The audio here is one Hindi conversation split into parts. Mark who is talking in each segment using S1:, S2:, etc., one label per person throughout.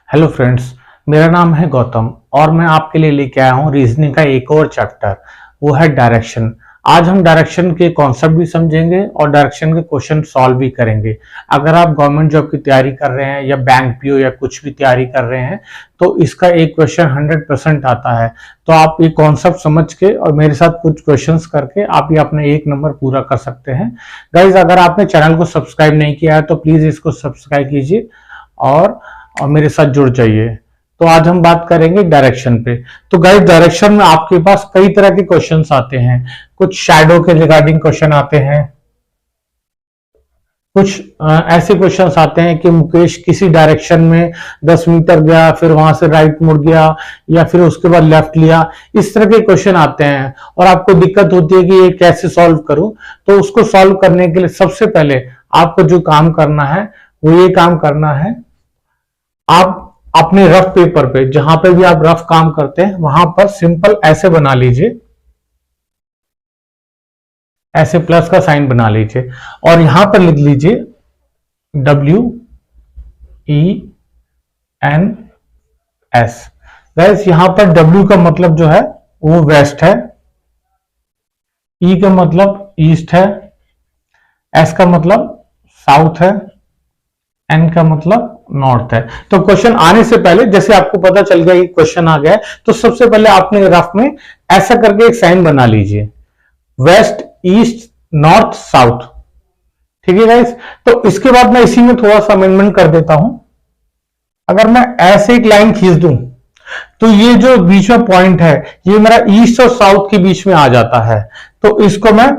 S1: हेलो फ्रेंड्स, मेरा नाम है गौतम और मैं आपके लिए लेके आया हूँ रीजनिंग का एक और चैप्टर। वो है डायरेक्शन। आज हम डायरेक्शन के कॉन्सेप्ट भी समझेंगे और डायरेक्शन के क्वेश्चन सॉल्व भी करेंगे। अगर आप गवर्नमेंट जॉब की तैयारी कर रहे हैं या बैंक पीओ या कुछ भी तैयारी कर रहे हैं तो इसका एक क्वेश्चन 100% आता है। तो आप ये कॉन्सेप्ट समझ के और मेरे साथ कुछ क्वेश्चंस करके आप ये अपना 1 नंबर पूरा कर सकते हैं। गाइज, अगर आपने चैनल को सब्सक्राइब नहीं किया है तो प्लीज इसको सब्सक्राइब कीजिए और मेरे साथ जुड़ जाइए। तो आज हम बात करेंगे डायरेक्शन पे। तो गाइस, डायरेक्शन में आपके पास कई तरह के क्वेश्चंस आते हैं। कुछ शैडो के रिगार्डिंग क्वेश्चन आते हैं, कुछ ऐसे क्वेश्चंस आते हैं कि मुकेश किसी डायरेक्शन में 10 मीटर गया, फिर वहां से राइट मुड़ गया या फिर उसके बाद लेफ्ट लिया। इस तरह के क्वेश्चन आते हैं और आपको दिक्कत होती है कि ये कैसे सॉल्व करूं। तो उसको सॉल्व करने के लिए सबसे पहले आपको जो काम करना है वो ये काम करना है, आप अपने रफ पेपर पे, जहां पे भी आप रफ काम करते हैं वहां पर सिंपल ऐसे बना लीजिए, ऐसे प्लस का साइन बना लीजिए और यहां पर लिख लीजिए WENS। गाइस, यहां पर W का मतलब जो है वो वेस्ट है, E का मतलब ईस्ट है, S का मतलब साउथ है, N का मतलब नॉर्थ है। तो क्वेश्चन आने से पहले जैसे आपको पता चल गया कि क्वेश्चन आ गया है तो सबसे पहले आपने रफ में ऐसा करके एक साइन बना लीजिए, वेस्ट, ईस्ट, नॉर्थ, साउथ। ठीक है गाइस, तो इसके बाद मैं इसी में थोड़ा सा अमेंडमेंट कर देता हूं। अगर मैं ऐसे एक लाइन खींच दूं तो ये जो बीच में पॉइंट है ये मेरा ईस्ट और साउथ के बीच में आ जाता है, तो इसको मैं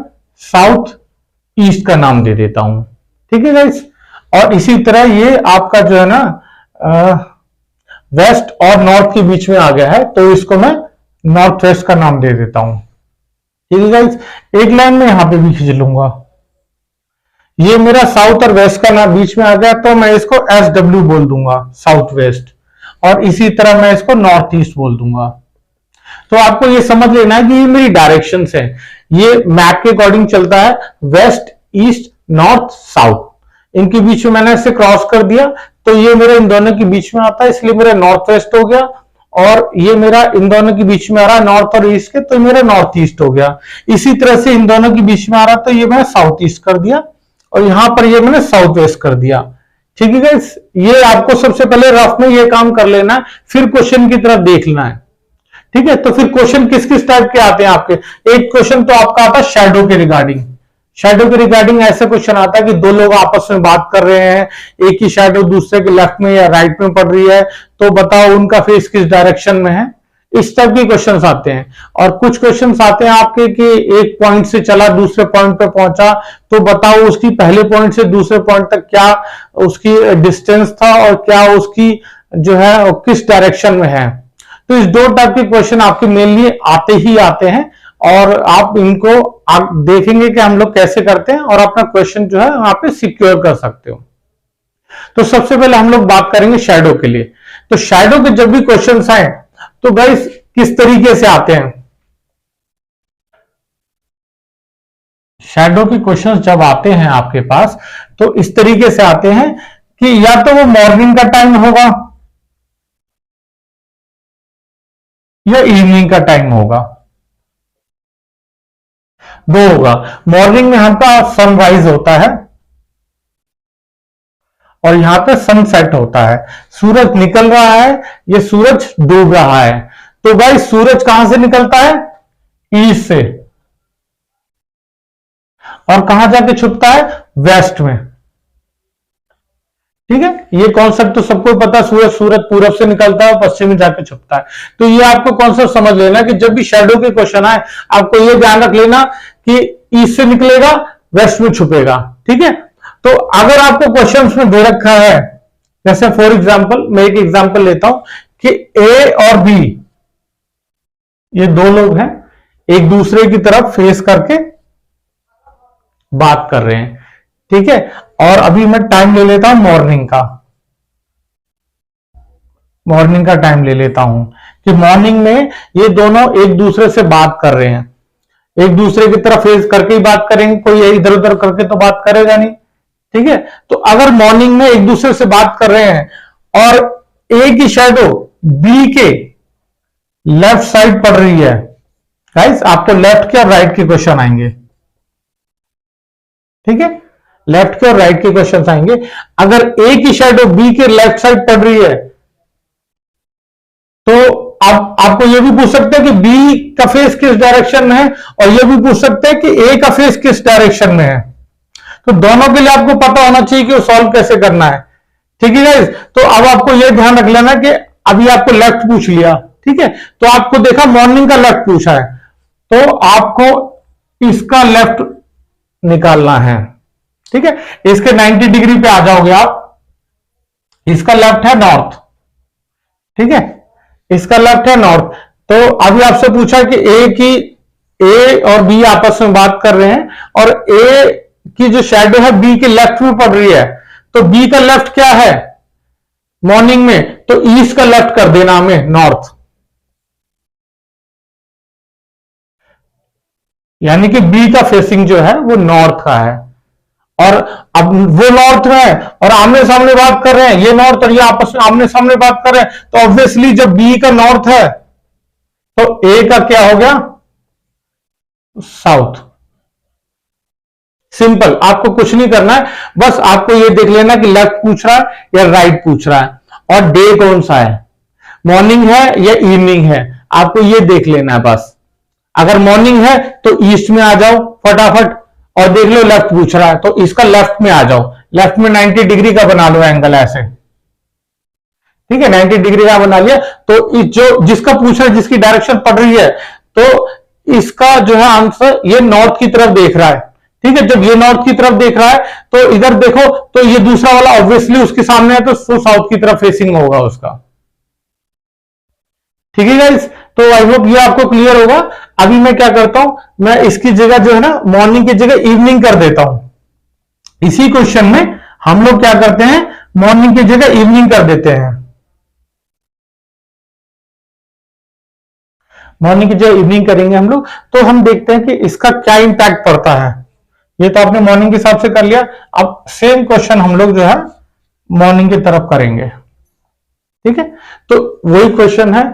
S1: साउथ ईस्ट का नाम दे देता हूं। ठीक है गाइस, और इसी तरह ये आपका जो है ना वेस्ट और नॉर्थ के बीच में आ गया है तो इसको मैं नॉर्थ वेस्ट का नाम दे देता हूं। ठीक है गाइस, एक लाइन में यहां पे भी खींच लूंगा, ये मेरा साउथ और वेस्ट का नाम बीच में आ गया तो मैं इसको SW बोल दूंगा, साउथ वेस्ट, और इसी तरह मैं इसको नॉर्थ ईस्ट बोल दूंगा। तो आपको ये समझ लेना है कि ये मेरी डायरेक्शंस है, ये मैप के अकॉर्डिंग चलता है, वेस्ट, ईस्ट, नॉर्थ, साउथ। इनके बीच में मैंने इसे क्रॉस कर दिया तो ये मेरा इन दोनों के बीच में आता है, इसलिए मेरा नॉर्थ वेस्ट हो गया, और ये मेरा इन दोनों के बीच में आ रहा है नॉर्थ और ईस्ट के, तो मेरा नॉर्थ ईस्ट हो गया। इसी तरह से इन दोनों के बीच में आ रहा तो ये मैंने साउथ ईस्ट कर दिया और यहां पर ये मैंने साउथ वेस्ट कर दिया। ठीक है गाइस, ये आपको सबसे पहले रफ में ये काम कर लेना है, फिर क्वेश्चन की तरफ देख लेना है। ठीक है, तो फिर क्वेश्चन किस किस टाइप के आते हैं आपके। एक क्वेश्चन तो आपका आता है शैडो के रिगार्डिंग। शैडो के रिगार्डिंग ऐसा क्वेश्चन आता है कि दो लोग आपस में बात कर रहे हैं, एक ही शैडो दूसरे के लेफ्ट में या राइट में पड़ रही है, तो बताओ उनका फेस किस डायरेक्शन में है। इस टाइप के क्वेश्चंस आते हैं। और कुछ क्वेश्चंस आते हैं आपके कि एक पॉइंट से चला दूसरे पॉइंट पे पहुंचा, तो बताओ उसकी पहले पॉइंट से दूसरे पॉइंट तक क्या उसकी डिस्टेंस था और क्या उसकी जो है किस डायरेक्शन में है। तो इस 2 टाइप के क्वेश्चन आपके मेनली आते ही आते हैं और आप इनको आप देखेंगे कि हम लोग कैसे करते हैं और अपना क्वेश्चन जो है वहां पे सिक्योर कर सकते हो। तो सबसे पहले हम लोग बात करेंगे शैडो के लिए। तो शैडो के जब भी क्वेश्चंस आए तो गाइस किस तरीके से आते हैं। शैडो के क्वेश्चंस जब आते हैं आपके पास तो इस तरीके से आते हैं कि या तो वो मॉर्निंग का टाइम होगा या इवनिंग का टाइम होगा, 2 होगा। मॉर्निंग में हमका सनराइज होता है और यहां पे सनसेट होता है, सूरज निकल रहा है, ये सूरज डूब रहा है। तो भाई सूरज कहां से निकलता है, ईस्ट से, और कहां जाके छुपता है, वेस्ट में। ठीक है, ये कॉन्सेप्ट तो सबको पता, सूरज पूरब से निकलता है और पश्चिम में जाके छुपता है। तो ये आपको कॉन्सेप्ट समझ लेना कि जब भी शैडो के क्वेश्चन आए आपको ये ध्यान रख लेना कि ईस्ट से निकलेगा, वेस्ट में छुपेगा। ठीक है, तो अगर आपको क्वेश्चंस में दे रखा है, जैसे फॉर एग्जांपल मैं एक एग्जांपल लेता हूं कि ए और बी ये 2 लोग हैं, एक दूसरे की तरफ फेस करके बात कर रहे हैं। ठीक है, और अभी मैं टाइम ले लेता हूं मॉर्निंग का टाइम ले लेता हूं कि मॉर्निंग में ये दोनों एक दूसरे से बात कर रहे हैं, एक दूसरे की तरफ फेस करके ही बात करेंगे, कोई इधर उधर करके तो बात करेगा नहीं। ठीक है, तो अगर मॉर्निंग में एक दूसरे से बात कर रहे हैं और ए की शेडो बी के लेफ्ट साइड पड़ रही है, गाइस आपको लेफ्ट के और राइट के क्वेश्चन आएंगे, ठीक है, लेफ्ट के और राइट के क्वेश्चन आएंगे। अगर ए की शेडो बी के लेफ्ट साइड पड़ रही है तो आप आपको यह भी पूछ सकते हैं कि बी का फेस किस डायरेक्शन में है, और यह भी पूछ सकते हैं कि ए का फेस किस डायरेक्शन में है। तो दोनों के लिए आपको पता होना चाहिए कि वो सॉल्व कैसे करना है, ठीक है गाइस। तो अब आपको यह ध्यान रख लेना कि अभी आपको लेफ्ट पूछ लिया, ठीक है, तो आपको देखा मॉर्निंग का लेफ्ट पूछा है, तो आपको इसका लेफ्ट निकालना है, ठीक है। इसके 90 डिग्री पे आ जाओगे आप, इसका लेफ्ट है नॉर्थ, ठीक है, इसका लेफ्ट है नॉर्थ। तो अभी आपसे पूछा कि ए और बी आपस में बात कर रहे हैं, और ए की जो शैडो है बी के लेफ्ट में पड़ रही है, तो बी का लेफ्ट क्या है मॉर्निंग में, तो ईस्ट का लेफ्ट कर देना हमें नॉर्थ, यानी कि बी का फेसिंग जो है वो नॉर्थ का है, और अब वो नॉर्थ में है और आमने सामने बात कर रहे हैं, ये नॉर्थ और ये आपस में आमने सामने बात कर रहे हैं, तो ऑब्वियसली जब बी का नॉर्थ है तो ए का क्या हो गया साउथ। सिंपल, आपको कुछ नहीं करना है, बस आपको ये देख लेना कि लेफ्ट पूछ रहा है या राइट पूछ रहा है, और डे कौन सा है, मॉर्निंग है या इवनिंग है, आपको ये देख लेना है बस। अगर मॉर्निंग है तो ईस्ट में आ जाओ फटाफट, और देख लो लेफ्ट पूछ रहा है तो इसका लेफ्ट में आ जाओ, लेफ्ट में 90 डिग्री का बना लो एंगल ऐसे, ठीक है, 90 डिग्री का बना लिया। तो जो जिसका पूछ रहा है, जिसकी डायरेक्शन पड़ रही है, तो इसका जो है आंसर ये नॉर्थ की तरफ देख रहा है, ठीक है। जब ये नॉर्थ की तरफ देख रहा है तो इधर देखो, तो ये दूसरा वाला ऑब्वियसली उसके सामने है, तो साउथ की तरफ फेसिंग होगा उसका, ठीक है गाइस। तो आई होप ये आपको क्लियर होगा। अभी मैं क्या करता हूं, मैं इसकी जगह जो है ना मॉर्निंग की जगह इवनिंग कर देता हूं। इसी क्वेश्चन में हम लोग क्या करते हैं, मॉर्निंग की जगह इवनिंग कर देते हैं, मॉर्निंग की जगह इवनिंग करेंगे हम लोग। तो हम देखते हैं कि इसका क्या इंपैक्ट पड़ता है। ये तो आपने मॉर्निंग के हिसाब से कर लिया, अब सेम क्वेश्चन हम लोग जो है मॉर्निंग की तरफ करेंगे, ठीक है। तो वही क्वेश्चन है,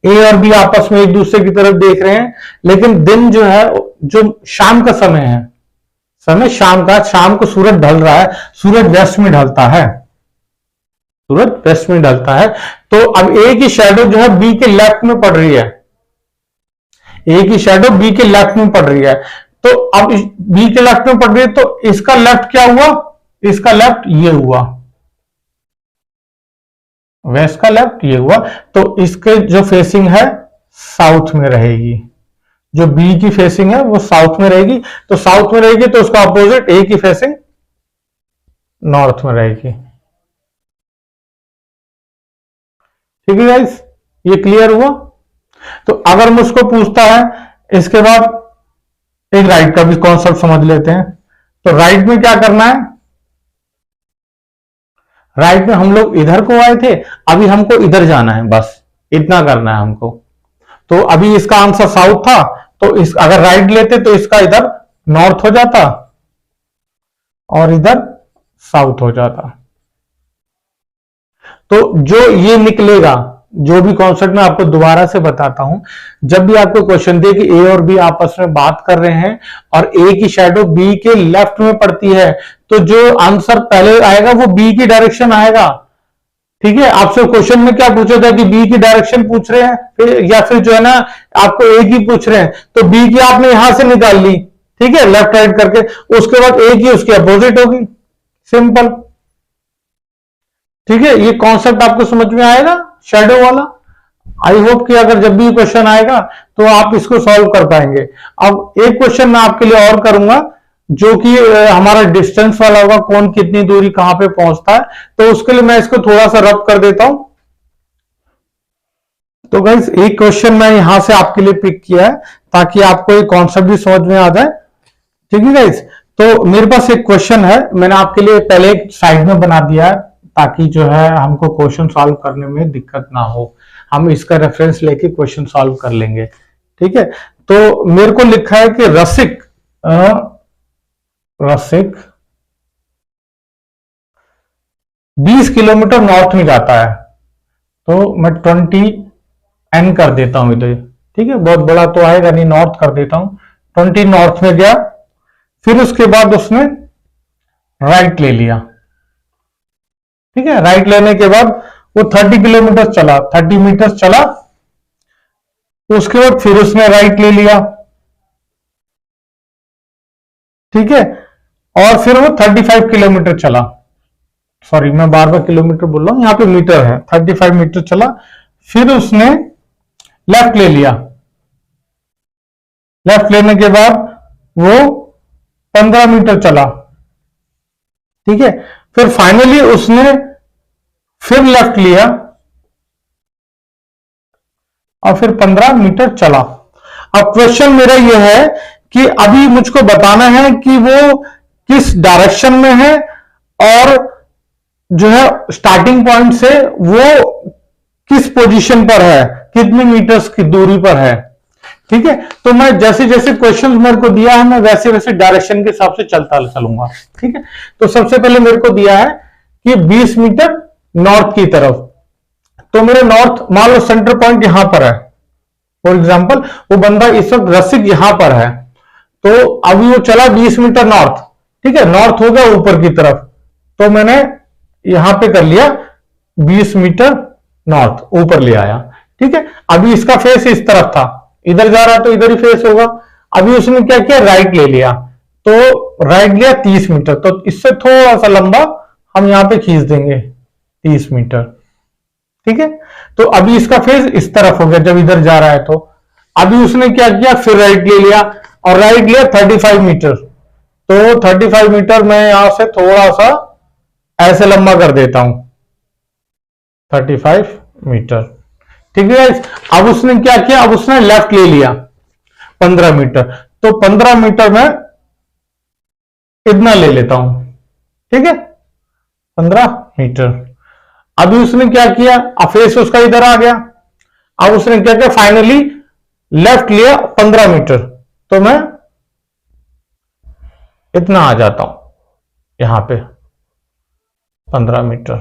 S1: ए और बी आपस में एक दूसरे की तरफ देख रहे हैं, लेकिन दिन जो है, जो शाम का समय है, समय शाम का, शाम को सूरज ढल रहा है, सूरज वेस्ट में ढलता है, सूरज वेस्ट में ढलता है। तो अब ए की शैडो जो है बी के लेफ्ट में पड़ रही है, ए की शैडो बी के लेफ्ट में पड़ रही है, तो अब बी के लेफ्ट में पड़ रही है, तो इसका लेफ्ट क्या हुआ, इसका लेफ्ट ये हुआ, वेस्ट का लेफ्ट ये हुआ, तो इसके जो फेसिंग है साउथ में रहेगी, जो बी की फेसिंग है वो साउथ में रहेगी, तो साउथ में रहेगी तो उसका अपोजिट ए की फेसिंग नॉर्थ में रहेगी, ठीक है गाइस, ये क्लियर हुआ। तो अगर मुझको पूछता है इसके बाद एक राइट का भी कॉन्सेप्ट समझ लेते हैं। तो राइट में क्या करना है, राइट में हम लोग इधर को आए थे, अभी हमको इधर जाना है, बस इतना करना है हमको। तो अभी इसका आंसर साउथ था, तो इस अगर राइट लेते तो इसका इधर नॉर्थ हो जाता और इधर साउथ हो जाता। तो जो ये निकलेगा, जो भी कॉन्सेप्ट मैं आपको दोबारा से बताता हूं, जब भी आपको क्वेश्चन दे कि ए और बी आपस में बात कर रहे हैं और ए की शैडो बी के लेफ्ट में पड़ती है, तो जो आंसर पहले आएगा वो बी की डायरेक्शन आएगा, ठीक है। आपसे क्वेश्चन में क्या पूछा था कि बी की डायरेक्शन पूछ रहे हैं, फिर या फिर जो है ना आपको ए की पूछ रहे हैं, तो बी की आपने यहां से निकाल ली, ठीक है, लेफ्ट राइट करके, उसके बाद ए की उसकी अपोजिट होगी, सिंपल, ठीक है। ये कॉन्सेप्ट आपको समझ में आएगा शैडो वाला। आई होप कि अगर जब भी क्वेश्चन आएगा तो आप इसको सॉल्व कर पाएंगे। अब एक क्वेश्चन मैं आपके लिए और करूंगा, जो कि हमारा डिस्टेंस वाला होगा, कौन कितनी दूरी कहां पे पहुंचता है, तो उसके लिए मैं इसको थोड़ा सा रब कर देता हूं। तो गाइस एक क्वेश्चन मैं यहां से आपके लिए पिक किया है ताकि आपको एक कॉन्सेप्ट भी समझ में आ जाए, ठीक है गाइस। तो मेरे पास एक क्वेश्चन है, मैंने आपके लिए पहले एक साइड में बना दिया है ताकि जो है हमको क्वेश्चन सॉल्व करने में दिक्कत ना हो, हम इसका रेफरेंस लेके क्वेश्चन सॉल्व कर लेंगे, ठीक है। तो मेरे को लिखा है कि रसिक रसिक 20 किलोमीटर नॉर्थ में जाता है, तो मैं 20 n कर देता हूं इधर, ठीक है, बहुत बड़ा तो आएगा नहीं, नॉर्थ कर देता हूं, 20 नॉर्थ में गया। फिर उसके बाद उसने राइट ले लिया, ठीक है, राइट लेने के बाद वो 30 किलोमीटर चला, 30 मीटर चला, उसके बाद फिर उसने राइट ले लिया, ठीक है, और फिर वो 35 किलोमीटर चला, सॉरी मैं बार बार किलोमीटर बोल रहा हूं, यहां पे मीटर है, 35 मीटर चला, फिर उसने लेफ्ट ले लिया, लेफ्ट लेने के बाद वो 15 मीटर चला, ठीक है, फिर फाइनली उसने फिर लेफ्ट लिया और फिर 15 मीटर चला। अब क्वेश्चन मेरा यह है कि अभी मुझको बताना है कि वो किस डायरेक्शन में है और जो है स्टार्टिंग पॉइंट से वो किस पोजीशन पर है, कितने मीटर्स की दूरी पर है, ठीक है। तो मैं जैसे जैसे क्वेश्चन मेरे को दिया है मैं वैसे वैसे डायरेक्शन के हिसाब से चलता चलूंगा, ठीक है। तो सबसे पहले मेरे को दिया है कि 20 मीटर नॉर्थ की तरफ, तो मेरे नॉर्थ मान लो सेंटर पॉइंट यहां पर है, फॉर एग्जांपल वो बंदा इस वक्त रसिक यहां पर है, तो अभी वो चला 20 मीटर नॉर्थ, ठीक है, नॉर्थ हो गया ऊपर की तरफ, तो मैंने यहां पे कर लिया 20 मीटर नॉर्थ, ऊपर ले आया, ठीक है। अभी इसका फेस इस तरफ था, इधर जा रहा तो इधर ही फेस होगा। अभी उसने क्या किया, राइट ले लिया, तो राइट लिया 30 मीटर, तो इससे थोड़ा सा लंबा हम यहां पे खींच देंगे 30 मीटर, ठीक है। तो अभी इसका फेस इस तरफ हो गया जब इधर जा रहा है, तो अभी उसने क्या किया, फिर राइट ले लिया और राइट लिया 35 मीटर, तो 35 मीटर मैं यहां से थोड़ा सा ऐसे लंबा कर देता हूं, 35 मीटर, ठीक है। अब उसने क्या किया, अब उसने लेफ्ट ले लिया 15 मीटर, तो 15 मीटर में इतना ले लेता हूं, ठीक है, 15 मीटर। अभी उसने क्या किया, अब फेस उसका इधर आ गया, अब उसने क्या किया, फाइनली लेफ्ट लिया 15 मीटर, तो मैं इतना आ जाता हूं यहां पे 15 मीटर,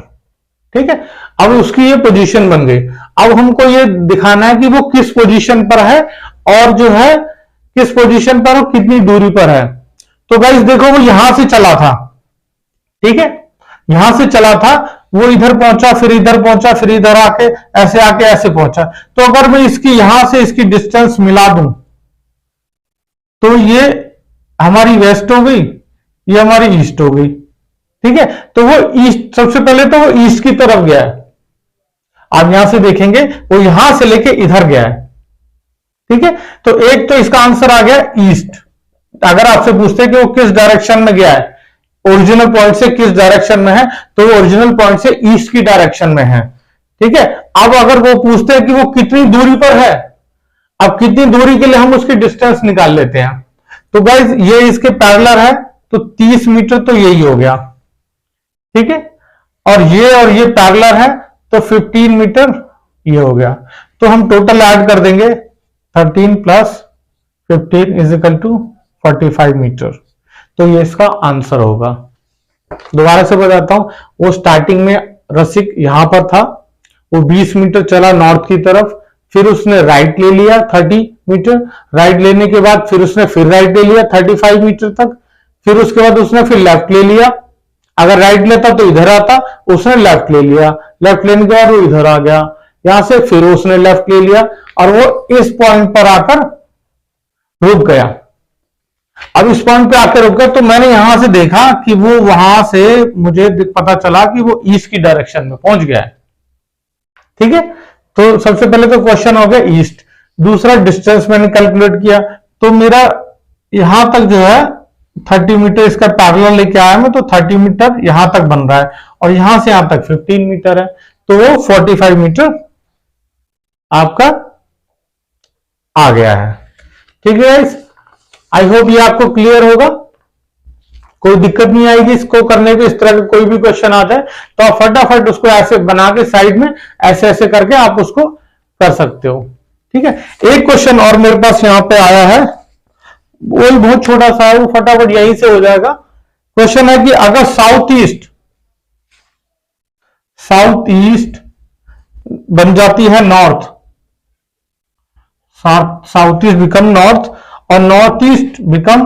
S1: ठीक है। अब उसकी ये पोजीशन बन गई, अब हमको ये दिखाना है कि वो किस पोजीशन पर है और जो है किस पोजीशन पर और कितनी दूरी पर है। तो गाइस देखो वो यहां से चला था, ठीक है, यहां से चला था, वो इधर पहुंचा, फिर इधर पहुंचा, फिर इधर आके ऐसे पहुंचा, तो अगर मैं इसकी यहां से इसकी डिस्टेंस मिला दूं तो ये हमारी वेस्ट हो गई, ये हमारी ईस्ट हो गई, ठीक है। तो वो ईस्ट, सबसे पहले तो वो ईस्ट की तरफ गया है, आप यहां से देखेंगे वो यहां से लेके इधर गया है, ठीक है। तो एक तो इसका आंसर आ गया ईस्ट। अगर आपसे पूछते हैं कि वो किस डायरेक्शन में गया है, ओरिजिनल पॉइंट से किस डायरेक्शन में है, तो वो ओरिजिनल पॉइंट से ईस्ट की डायरेक्शन में है, ठीक है। अब अगर वो पूछते हैं कि वो कितनी दूरी पर है, अब कितनी दूरी के लिए हम उसकी डिस्टेंस निकाल लेते हैं, तो गाइज ये इसके पैरेलल है, तो 30 मीटर तो यही हो गया, ठीक है, और ये पैरेलल है तो 15 मीटर ये हो गया, तो हम टोटल ऐड कर देंगे 13 plus 15 is equal to 45 metre, तो ये इसका आंसर होगा। दोबारा से बताता हूं, वो स्टार्टिंग में रसिक यहां पर था, वो 20 मीटर चला नॉर्थ की तरफ, फिर उसने राइट ले लिया 30 मीटर, राइट लेने के बाद फिर उसने फिर राइट ले लिया 35 मीटर तक, फिर उसके बाद उसने फिर लेफ्ट ले लिया, अगर राइट लेता तो इधर आता, उसने लेफ्ट ले लिया, लेफ्ट लेने के बाद वो इधर आ गया, यहां से फिर उसने लेफ्ट ले लिया और वो इस पॉइंट पर आकर रुक गया। अब इस पॉइंट पे आकर रुक गया, तो मैंने यहां से देखा कि वो वहां से मुझे पता चला कि वो ईस्ट की डायरेक्शन में पहुंच गया है, ठीक है। तो सबसे पहले तो क्वेश्चन हो गया ईस्ट, दूसरा डिस्टेंस मैंने कैलकुलेट किया, तो मेरा यहां तक जो है 30 मीटर इसका पैरेलल लेके आया मैं, तो 30 मीटर यहां तक बन रहा है और यहां से यहां तक 15 मीटर है, तो वो 45 मीटर आपका आ गया है, ठीक है गाइस। आई होप ये आपको क्लियर होगा, कोई दिक्कत नहीं आएगी इसको करने पे। इस तरह का कोई भी क्वेश्चन आता है तो आप फटाफट उसको ऐसे बना के साइड में ऐसे ऐसे करके आप उसको कर सकते हो, ठीक है। एक क्वेश्चन और मेरे पास यहां पे आया है, वो बहुत छोटा सा है, वो फटाफट यहीं से हो जाएगा। क्वेश्चन है कि अगर साउथ ईस्ट बन जाती है north, south east become north, और north east become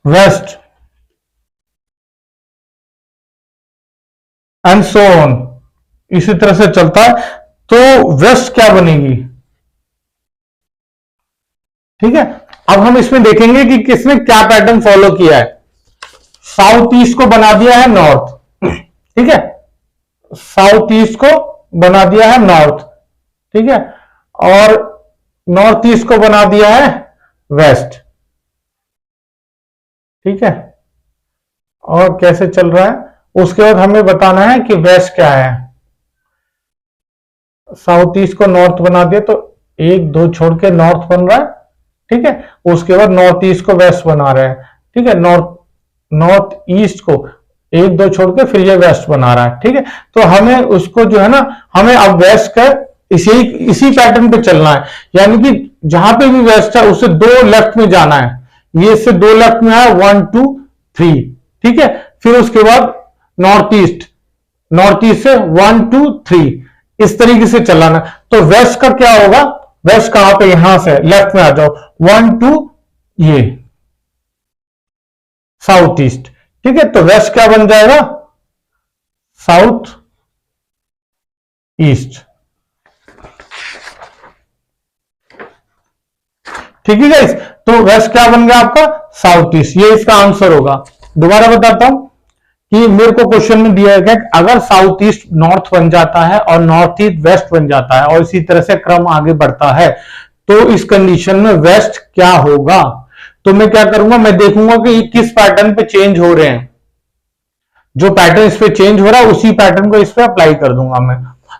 S1: west, and so on, इसी तरह से चलता है। तो वेस्ट क्या बनेगी? ठीक है, अब हम इसमें देखेंगे कि किसने क्या पैटर्न फॉलो किया है। साउथ ईस्ट को बना दिया है नॉर्थ, ठीक है, साउथ ईस्ट को बना दिया है नॉर्थ, ठीक है, और नॉर्थ ईस्ट को बना दिया है वेस्ट, ठीक है। और कैसे चल रहा है उसके बाद हमें बताना है कि वेस्ट क्या है। साउथ ईस्ट को नॉर्थ बना दिया तो एक दो छोड़ के नॉर्थ बन रहा है, ठीक है। उसके बाद नॉर्थ ईस्ट को वेस्ट बना रहे हैं, ठीक है, नॉर्थ ईस्ट को एक दो छोड़ के फिर ये वेस्ट बना रहा है, ठीक है। तो हमें उसको जो है ना, हमें अब वेस्ट का इसी पैटर्न पे चलना है, यानी कि जहां पे भी वेस्ट है उससे दो लेफ्ट में जाना है, ये इससे दो लेफ्ट में है 1 2 3, ठीक है। फिर उसके बाद नॉर्थ ईस्ट से 1 2 3 इस तरीके से चलाना। तो वेस्ट का क्या होगा, वेस्ट कहां पे, यहां से लेफ्ट में आ जाओ 1 2, ये साउथ ईस्ट, ठीक है। तो वेस्ट क्या बन जाएगा, साउथ ईस्ट, ठीक है गाइस। तो वेस्ट क्या बन गया आपका, साउथ ईस्ट, ये इसका आंसर होगा। दोबारा बताता हूं कि मेरे को क्वेश्चन में दिया गया कि अगर साउथ ईस्ट नॉर्थ बन जाता है और नॉर्थ ईस्ट वेस्ट बन जाता है और इसी तरह से क्रम आगे बढ़ता है, तो इस कंडीशन में वेस्ट क्या होगा। तो मैं क्या करूंगा, मैं देखूंगा कि किस पैटर्न पे चेंज हो रहे हैं, जो पैटर्न इस पे चेंज हो रहा है उसी पैटर्न को इस पे अप्लाई कर दूंगा मैं।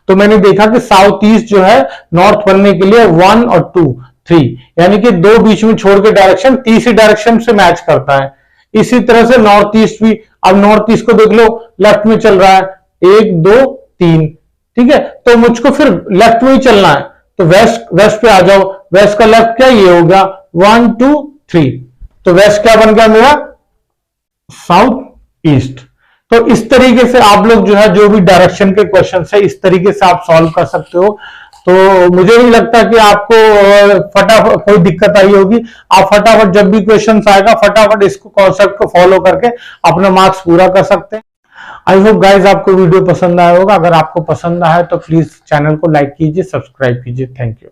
S1: तो मैंने देखा कि साउथ ईस्ट जो है नॉर्थ बनने के लिए 1 और 2 3, यानी कि दो बीच में छोड़ के डायरेक्शन तीसरी डायरेक्शन से मैच करता है। इसी तरह से नॉर्थ ईस्ट भी, अब नॉर्थ ईस्ट को देख लो लेफ्ट में चल रहा है 1 2 3, ठीक है। तो मुझको फिर लेफ्ट में ही चलना है, तो वेस्ट पे आ जाओ। वेस्ट का लेफ्ट क्या, ये हो गया 1 2 3, तो वेस्ट क्या बन गया मेरा, साउथ ईस्ट। तो इस तरीके से आप लोग जो है जो भी डायरेक्शन के क्वेश्चन है इस तरीके से आप सॉल्व कर सकते हो। तो मुझे नहीं लगता कि आपको फटाफट कोई दिक्कत आई होगी। आप फटाफट जब भी क्वेश्चन आएगा फटाफट इसको कॉन्सेप्ट को फॉलो करके अपना मार्क्स पूरा कर सकते हैं। आई होप गाइज आपको वीडियो पसंद आया होगा। अगर आपको पसंद आया तो प्लीज चैनल को लाइक कीजिए, सब्सक्राइब कीजिए। Thank you.